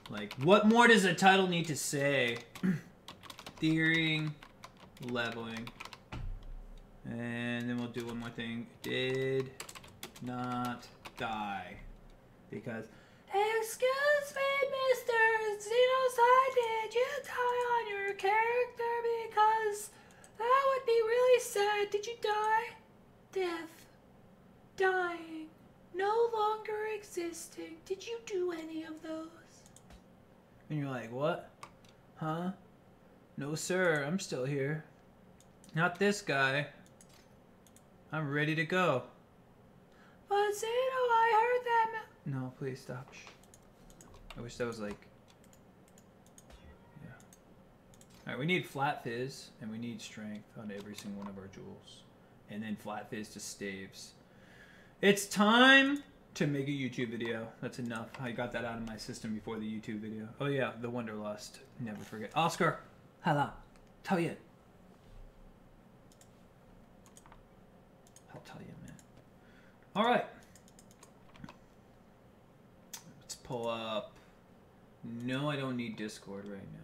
Like, what more does the title need to say? Theorying, leveling. And then we'll do one more thing. Did not die. Because, excuse me, Mr. Zenocide, did you die on your character? Because that would be really sad. Did you die? Death. Dying. No longer existing. Did you do any of those? And you're like, what? Huh? No, sir. I'm still here. Not this guy. I'm ready to go. But Zeno, I heard that. No, please stop. Shh. I wish that was like. Yeah. Alright, we need flat fizz and we need strength on every single one of our jewels. And then flat fizz to staves. It's time to make a YouTube video. That's enough. I got that out of my system before the YouTube video. Oh yeah, the Wanderlust. Never forget. Oscar. Hello. Tell you. I'll tell you, man. Alright. Let's pull up. No, I don't need Discord right now.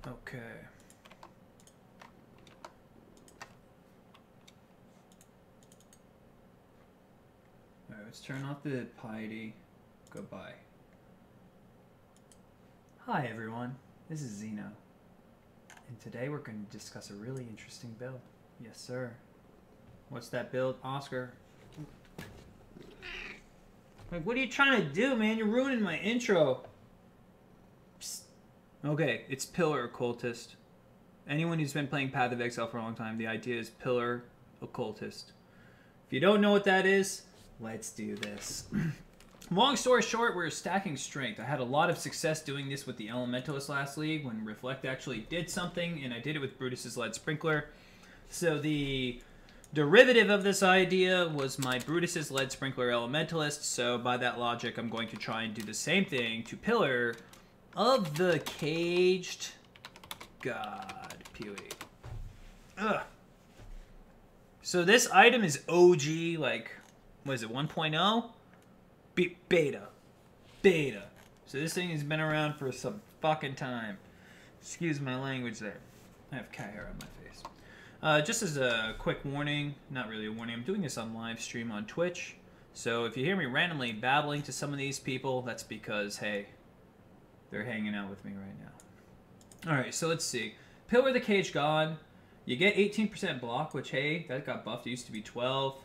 Okay. Alright, let's turn off the piety. Goodbye. Hi everyone, this is Zeno. And today we're going to discuss a really interesting build. Yes sir. What's that build? Oscar. Like, what are you trying to do, man? You're ruining my intro. Psst. Okay, it's Pillar Occultist. Anyone who's been playing Path of Exile for a long time, the idea is Pillar Occultist. If you don't know what that is, let's do this. Long story short, we're stacking strength. I had a lot of success doing this with the Elementalist last league when Reflect actually did something, and I did it with Brutus's Lead Sprinkler. So the derivative of this idea was my Brutus's Lead Sprinkler Elementalist, so by that logic, I'm going to try and do the same thing to Pillar of the Caged God. PoE. Ugh. So this item is OG, like, what is it, 1.0? Beta. Beta. So this thing has been around for some fucking time. Excuse my language there. I have cat hair on my face. Just as a quick warning, not really a warning, I'm doing this on live stream on Twitch. So if you hear me randomly babbling to some of these people, that's because, hey, they're hanging out with me right now. Alright, so let's see. Pillar of the Caged God. You get 18% block, which, hey, that got buffed. It used to be 12.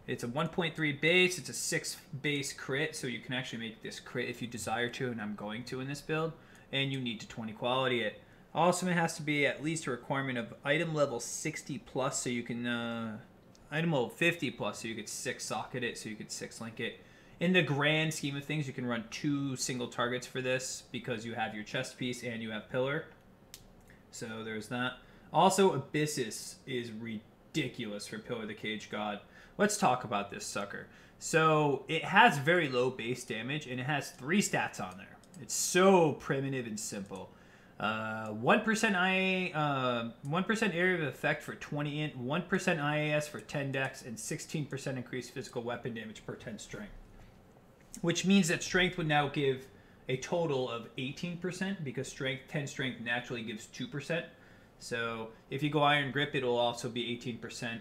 It's a 1.3 base. It's a 6 base crit, so you can actually make this crit if you desire to, and I'm going to in this build. And you need to 20 quality it. Also, it has to be at least a requirement of item level 60 plus, so you can, item level 50 plus, so you could 6 socket it, so you could 6 link it. In the grand scheme of things, you can run 2 single targets for this because you have your chest piece and you have Pillar. So there's that. Also, Abyssus is ridiculous for Pillar of the Caged God. Let's talk about this sucker. So it has very low base damage and it has 3 stats on there. It's so primitive and simple. 1% IA, 1% area of effect for 20 int, 1% IAS for 10 dex, and 16% increased physical weapon damage per 10 strength. Which means that strength would now give a total of 18% because 10 strength naturally gives 2%. So if you go Iron Grip, it'll also be 18%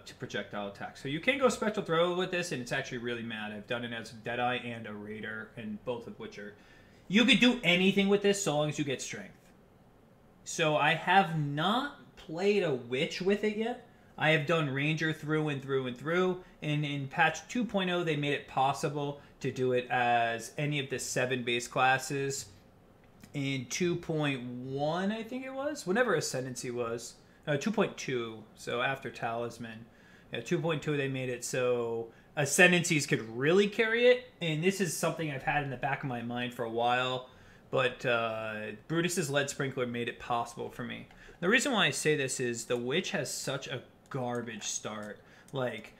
to projectile attack. So you can go Spectral Throw with this, and it's actually really mad. I've done it as Deadeye and a Raider, and both of which are... You could do anything with this so long as you get strength. So I have not played a Witch with it yet. I have done Ranger through and through and through, and in patch 2.0 they made it possible to do it as any of the 7 base classes. In 2.1, I think it was, whenever Ascendancy was, 2.2, so after Talisman. Yeah, 2.2 they made it so Ascendancies could really carry it, and this is something I've had in the back of my mind for a while, but Brutus's Lead Sprinkler made it possible for me. The reason why I say this is the Witch has such a garbage start. Like,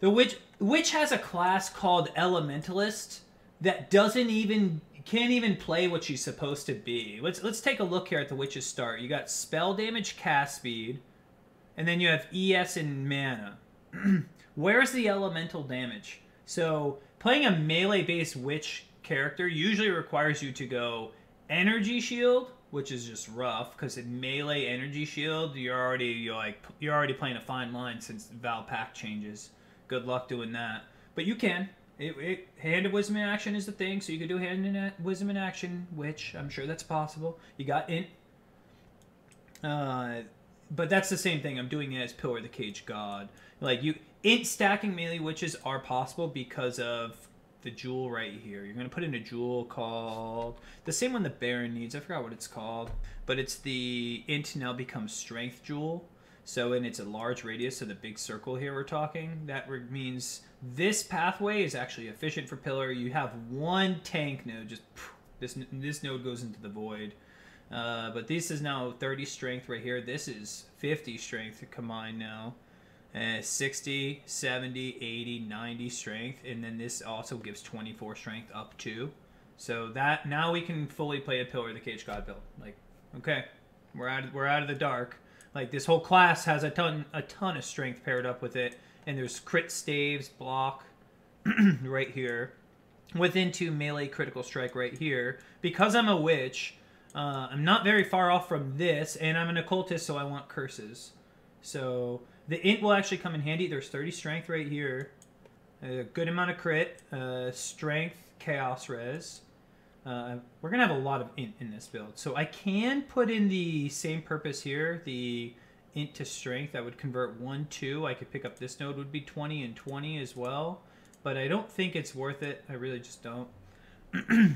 the Witch has a class called Elementalist that doesn't even can't even play what she's supposed to be. Let's take a look here at the witch's start. You got spell damage, cast speed, and then you have ES and mana. Where's the elemental damage? So playing a melee-based witch character usually requires you to go energy shield, which is just rough because in melee energy shield you're already playing a fine line since Val Pack changes. Good luck doing that, but you can. Hand of Wisdom in action is the thing, so you could do Hand of Wisdom in action, which I'm sure that's possible. You got Int. But that's the same thing. I'm doing it as Pillar of the Cage God. Like, Int stacking melee witches are possible because of the jewel right here. You're going to put in a jewel called... the same one the Baron needs. I forgot what it's called. But it's the Int now becomes Strength Jewel. So, and it's a large radius, so the big circle here we're talking, that means this pathway is actually efficient for Pillar. You have one tank node, just this node goes into the void. But this is now 30 strength right here. This is 50 strength combined now. 60, 70, 80, 90 strength, and then this also gives 24 strength up to. So that now we can fully play a Pillar of the Cage God build. Like, okay, we're out of the dark. Like, this whole class has a ton of strength paired up with it. And there's crit staves, block, right here. Within 2 melee critical strike right here. Because I'm a witch, I'm not very far off from this. And I'm an occultist, so I want curses. So the Int will actually come in handy. There's 30 strength right here. A good amount of crit. Strength, chaos res. We're going to have a lot of Int in this build. So I can put in the same purpose here, the Int to Strength. That would convert 1, 2. I could pick up this node, would be 20 and 20 as well. But I don't think it's worth it. I really just don't.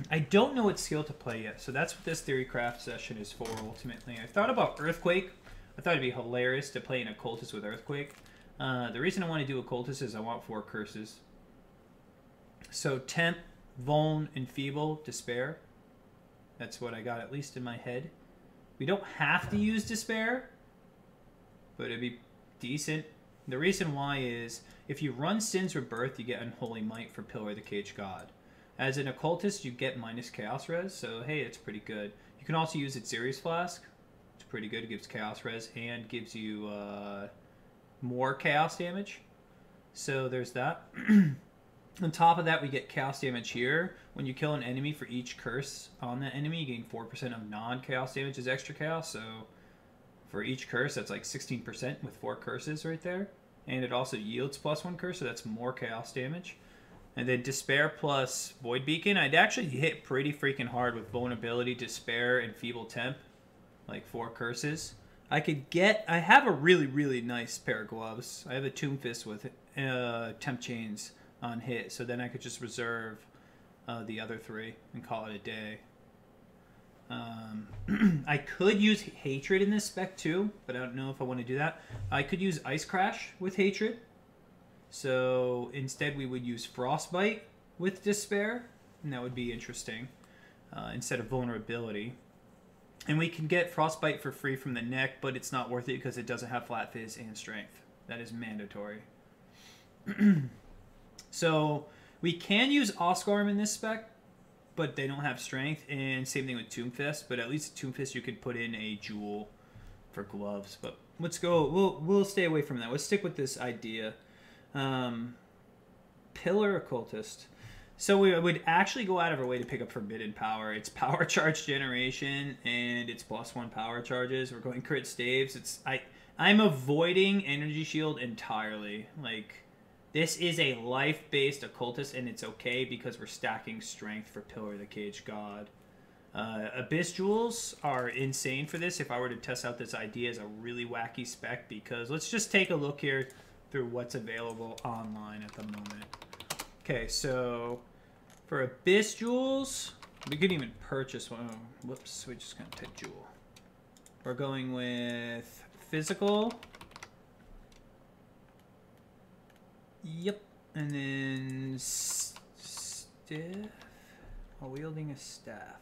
I don't know what skill to play yet. So that's what this Theorycraft session is for, ultimately. I thought about Earthquake. I thought it'd be hilarious to play an Occultist with Earthquake. The reason I want to do Occultist is I want 4 curses. So Temp, Vuln, Enfeeble, Despair. That's what I got, at least in my head. We don't have to use Despair, but it'd be decent. The reason why is, if you run Sin's Rebirth, you get Unholy Might for Pillar of the Cage God. As an Occultist, you get minus Chaos Res, so hey, it's pretty good. You can also use its Series Flask. It's pretty good. It gives Chaos Res and gives you more Chaos damage. So there's that. On top of that, we get Chaos damage here. When you kill an enemy, for each curse on that enemy, you gain 4% of non-Chaos damage as extra Chaos. So for each curse, that's like 16% with 4 curses right there. And it also yields +1 curse, so that's more Chaos damage. And then Despair plus Void Beacon. I'd actually hit pretty freaking hard with Vulnerability, Despair, and Feeble Temp. Like 4 curses. I have a really, really nice pair of gloves. I have a Tomb Fist with Temp Chains on hit, so then I could just reserve the other 3 and call it a day. I could use Hatred in this spec too, but I don't know if I want to do that. I could use Ice Crash with Hatred. So instead we would use Frostbite with Despair, and that would be interesting instead of Vulnerability. And we can get Frostbite for free from the neck, but it's not worth it because it doesn't have Flat Fizz and Strength. That is mandatory. So we can use Oscarm in this spec, but they don't have Strength, and same thing with Tomb Fist. But at least Tomb Fist you could put in a Jewel for gloves. But let's go. We'll stay away from that. Let's stick with this idea. Pillar Occultist. So we would actually go out of our way to pick up Forbidden Power. It's power charge generation, and it's +1 power charges. We're going crit staves. I'm avoiding Energy Shield entirely. Like, this is a life-based Occultist, and it's okay because we're stacking Strength for Pillar of the Cage God. Abyss Jewels are insane for this if I were to test out this idea as a really wacky spec, because let's just take a look here through what's available online at the moment. Okay, so for Abyss Jewels, we could even purchase one. Oh, whoops, we just gonna type Jewel. We're going with Physical. Yep, and then Stiff while wielding a staff.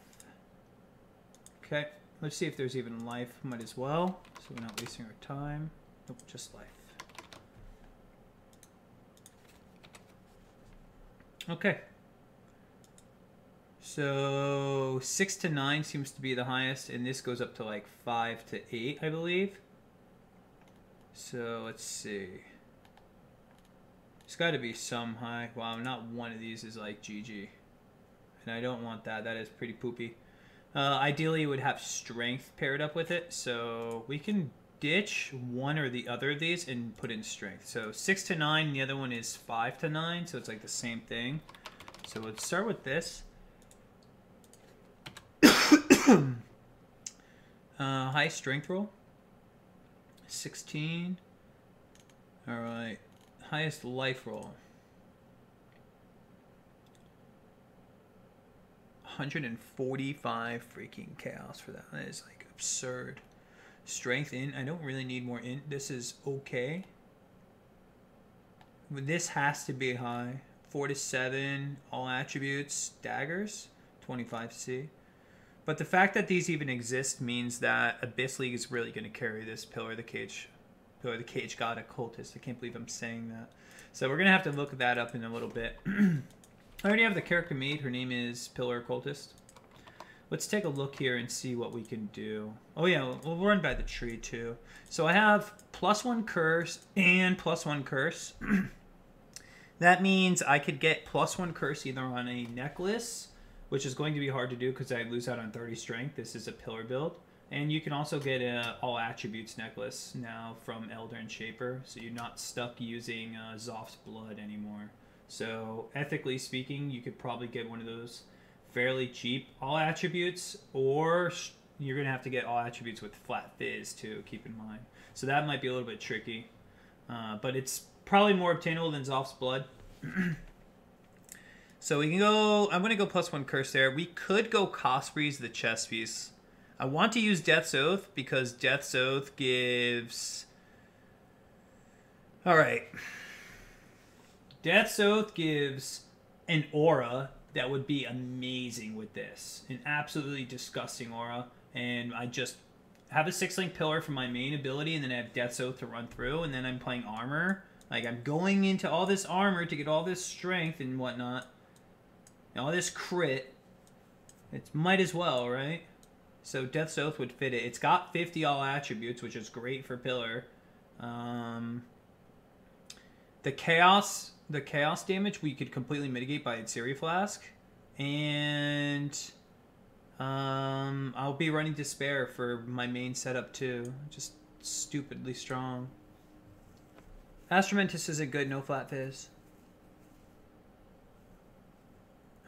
Okay, let's see if there's even life. Might as well, so we're not wasting our time. Nope, just life. Okay. So 6 to 9 seems to be the highest, and this goes up to like 5 to 8, I believe. So let's see. There's got to be some high. Wow, not one of these is like GG. And I don't want that. That is pretty poopy. Ideally, it would have strength paired up with it. So we can ditch one or the other of these and put in strength. So 6 to 9, the other one is 5 to 9. So it's like the same thing. So let's start with this. High strength roll. 16. All right. Highest life roll. 145 freaking chaos for that. That is like absurd. Strength in. I don't really need more in. This is okay. But this has to be high. 4 to 7. All attributes. Daggers. 25C. But the fact that these even exist means that Abyss League is really going to carry this Pillar of the Cage. Pillar of the Cage God Occultist. I can't believe I'm saying that. So we're going to have to look that up in a little bit. I already have the character made. Her name is Pillar Occultist. Let's take a look here and see what we can do. Oh yeah, we'll run by the tree too. So I have +1 curse and +1 curse. That means I could get +1 curse either on a necklace, which is going to be hard to do because I lose out on 30 strength. This is a pillar build. And you can also get a all attributes necklace now from Elder and Shaper, so you're not stuck using Zoph's blood anymore. So ethically speaking, you could probably get one of those fairly cheap all attributes, or you're going to have to get all attributes with flat fizz too, keep in mind. So that might be a little bit tricky, but it's probably more obtainable than Zoph's blood. So we can go, I'm going to go +1 curse there. We could go Cosprey's the chest piece. I want to use Death's Oath because Death's Oath gives... Alright. Death's Oath gives an aura that would be amazing with this. An absolutely disgusting aura. And I just have a 6-link pillar for my main ability, and then I have Death's Oath to run through, and then I'm playing armor. Like, I'm going into all this armor to get all this strength and whatnot. And all this crit. It might as well, right? So Death's Oath would fit it. It's got 50 all attributes, which is great for pillar. The chaos damage we could completely mitigate by Atziri Flask, and I'll be running Despair for my main setup too. Just stupidly strong. Astromentus isn't good, no flat fizz.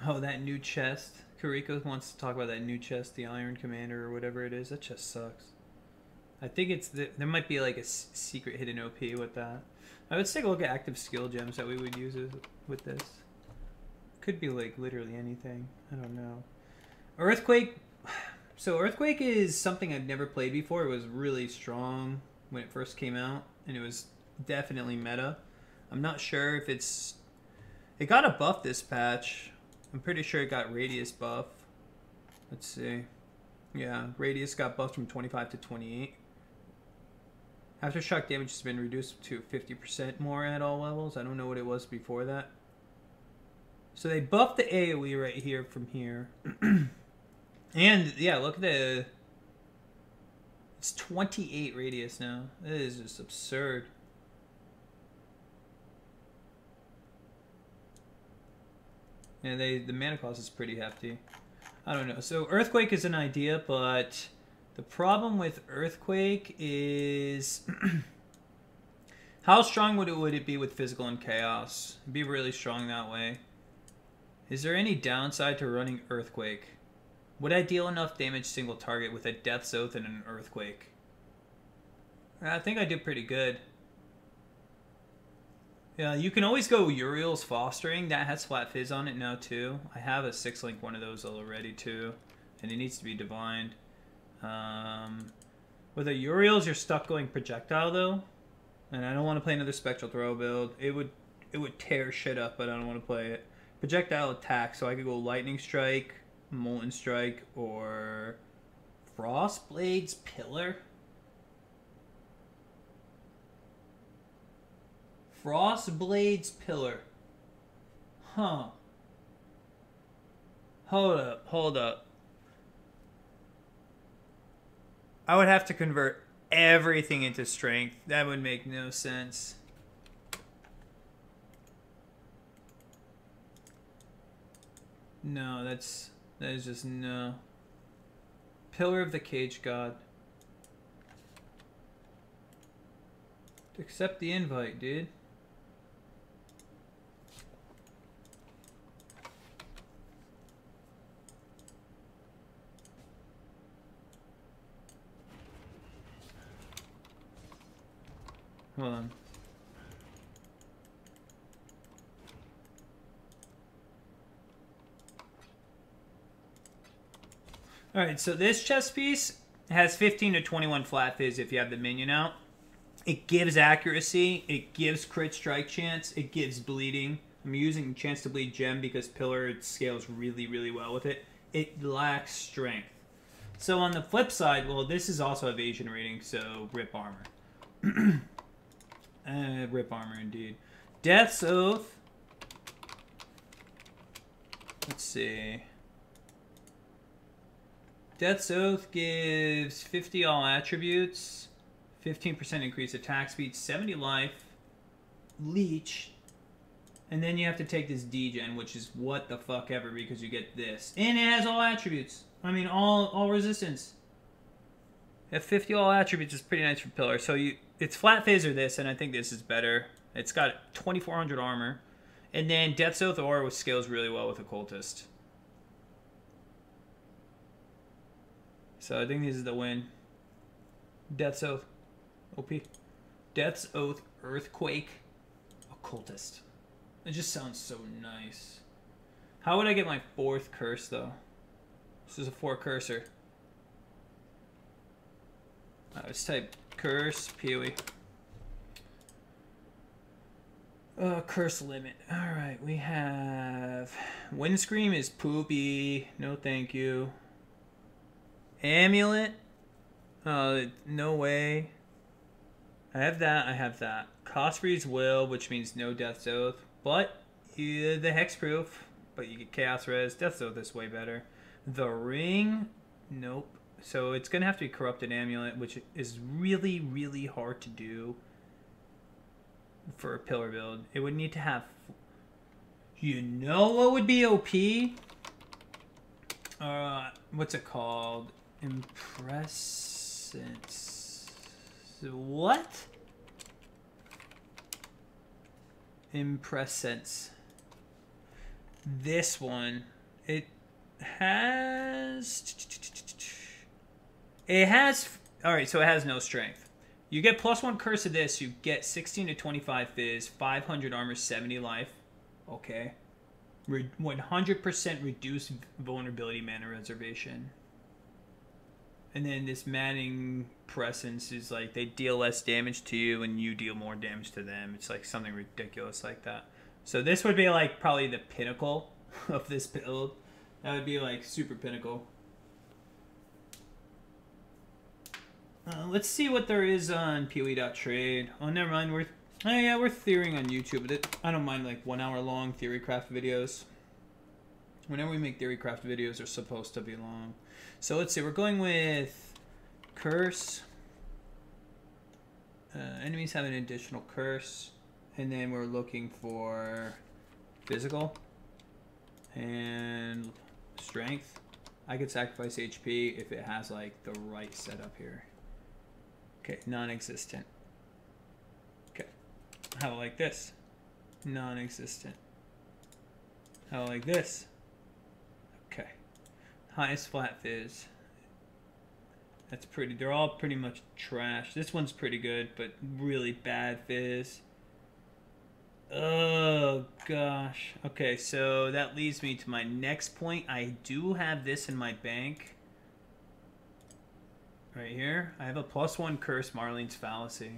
Oh, that new chest. Kariko wants to talk about that new chest, the Iron Commander or whatever it is. That chest sucks. I think it's there might be like a secret hidden OP with that. Let's take a look at active skill gems that we would use with this. Could be like literally anything. I don't know. Earthquake. So Earthquake is something I've never played before. It was really strong when it first came out, and it was definitely meta. I'm not sure if it's... It got a buff this patch. I'm pretty sure it got Radius buff. Let's see. Yeah, Radius got buffed from 25 to 28. Aftershock damage has been reduced to 50% more at all levels. I don't know what it was before that. So they buffed the AoE right here from here. And yeah, look at the... It's 28 radius now. That is just absurd. Yeah, the mana cost is pretty hefty. I don't know. So Earthquake is an idea, but the problem with Earthquake is how strong would it be with Physical and Chaos? It'd be really strong that way. Is there any downside to running Earthquake? Would I deal enough damage single target with a Death's Oath and an Earthquake? I think I did pretty good. Yeah, you can always go Uriel's Fostering. That has Flat Fizz on it now too. I have a 6-link one of those already too, and it needs to be divined. With a Uriel's, you're stuck going Projectile though, and I don't want to play another Spectral Throw build. It would tear shit up, but I don't want to play it. Projectile Attack, so I could go Lightning Strike, Molten Strike, or Frostblade's Pillar. Frostblade's Pillar. Huh. Hold up, hold up. I would have to convert everything into strength. That would make no sense. No, that is just no. Pillar of the Cage God. Accept the invite, dude. Hold on. Alright, so this chest piece has 15 to 21 flat fizz if you have the minion out. It gives accuracy, it gives crit strike chance, it gives bleeding. I'm using chance to bleed gem because pillar it scales really, really well with it. It lacks strength. So on the flip side, well, this is also evasion rating, so rip armor. Rip armor indeed. Death's Oath. Let's see. Death's Oath gives 50 all attributes, 15% increased attack speed, 70 life, leech, and then you have to take this degen, which is what the fuck ever because you get this. And it has all attributes. I mean, all resistance. At 50 all attributes is pretty nice for pillar. So it's flat phase or this, and I think this is better. It's got 2400 armor. And then Death's Oath aura scales really well with Occultist. So I think this is the win. Death's Oath. OP. Death's Oath, Earthquake, Occultist. It just sounds so nice. How would I get my 4th curse, though? This is a 4 cursor. Let's type curse, PoE. Curse limit. Alright, we have... Windscream is poopy. No thank you. Amulet. No way. I have that. I have that. Cost freeze will, which means no Death's Oath. But the hexproof. But you get chaos res. Death's Oath is way better. The ring. Nope. So it's gonna have to be corrupted amulet, which is really, really hard to do for a pillar build. It would need to have. You know what would be OP? What's it called? Impressence. What? Impressence. This one. It has... Alright, so it has no strength. You get +1 curse of this, you get 16 to 25 fizz, 500 armor, 70 life. Okay. 100% reduced vulnerability mana reservation. And then this Manning presence is like they deal less damage to you and you deal more damage to them. It's like something ridiculous like that. So this would be like probably the pinnacle of this build. That would be like super pinnacle. Let's see what there is on PoE.trade. Oh, never mind. We're theorying on YouTube. But I don't mind like 1 hour long Theorycraft videos. Whenever we make Theorycraft videos, they're supposed to be long. So let's see. We're going with curse. Enemies have an additional curse, and then we're looking for physical and strength. I could sacrifice HP if it has like the right setup here. Okay, non-existent. Okay, how about like this? Non-existent. How about like this? Okay, highest flat fizz. That's pretty. They're all pretty much trash. This one's pretty good, but really bad fizz. Oh gosh. Okay, so that leads me to my next point. I do have this in my bank. Right here. I have a +1 curse, Marlene's Fallacy.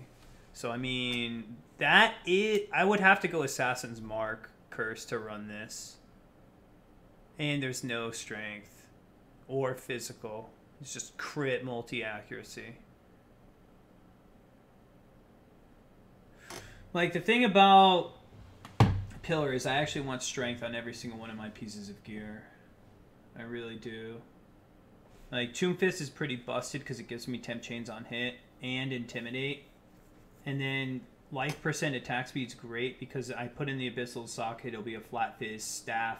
So I mean, that is... I would have to go Assassin's Mark curse to run this. And there's no strength or physical. It's just crit multi-accuracy. Like, the thing about Pillar is I actually want strength on every single one of my pieces of gear. I really do. Like, Tomb Fist is pretty busted because it gives me temp chains on hit and Intimidate. And then life percent attack speed's great because I put in the Abyssal Socket, it'll be a Flat Fizz, Staff,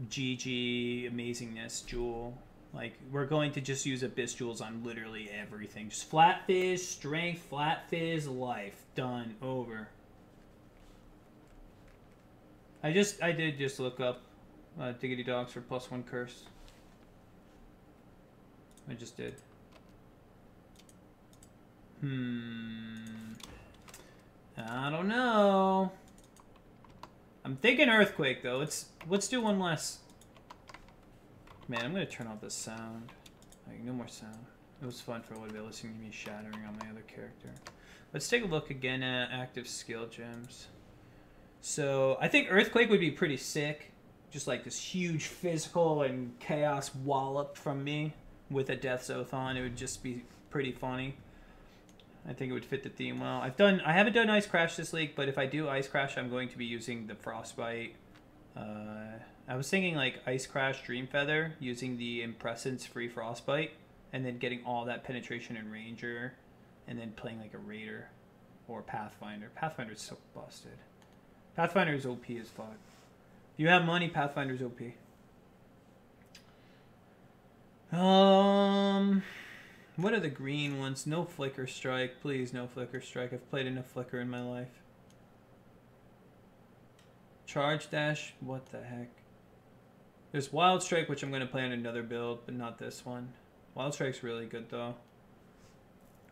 GG, Amazingness, Jewel. Like, we're going to just use Abyss Jewels on literally everything. Just Flat Fizz, Strength, Flat Fizz, Life. Done. Over. I did just look up Diggity Dogs for +1 curse. I just did. I don't know. I'm thinking Earthquake though. Let's do one less. Man, I'm gonna turn off the sound. Like, no more sound. It was fun for a little bit listening to me shattering on my other character. Let's take a look again at active skill gems. So I think Earthquake would be pretty sick. Just like this huge physical and chaos wallop from me with a Death's Oath on. It would just be pretty funny. I think it would fit the theme well. I haven't done Ice Crash this league, but if I do Ice Crash, I'm going to be using the Frostbite. I was thinking like Ice Crash Dream Feather, using the Impressence free Frostbite, and then getting all that penetration in Ranger, and then playing like a Raider or Pathfinder. Pathfinder's so busted. Pathfinder's OP as fuck. If you have money, Pathfinder's OP. What are the green ones? No Flicker Strike. Please, no Flicker Strike. I've played enough Flicker in my life. Charge Dash? What the heck? There's Wild Strike, which I'm going to play on another build, but not this one. Wild Strike's really good, though.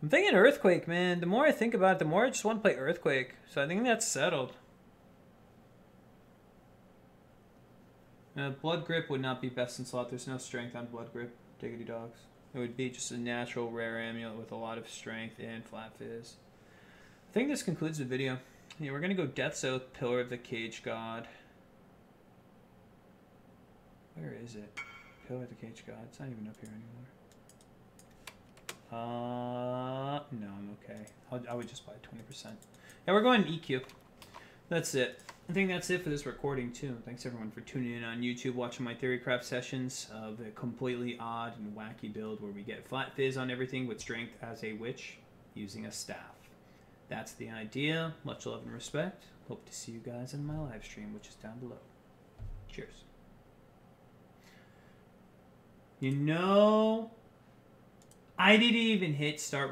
I'm thinking Earthquake, man. The more I think about it, the more I just want to play Earthquake. So I think that's settled. Blood Grip would not be best in slot. There's no strength on Blood Grip. Diggity Dogs. It would be just a natural rare amulet with a lot of strength and Flat Fizz. I think this concludes the video. Yeah, we're going to go Death's Oath, Pillar of the Cage God. Where is it? Pillar of the Cage God. It's not even up here anymore. No, I'm okay. I would just buy 20%. Yeah, we're going EQ. That's it. I think that's it for this recording, too. Thanks, everyone, for tuning in on YouTube, watching my Theorycraft sessions of a completely odd and wacky build where we get Flat Fizz on everything with Strength as a Witch using a staff. That's the idea. Much love and respect. Hope to see you guys in my live stream, which is down below. Cheers. You know, I didn't even hit start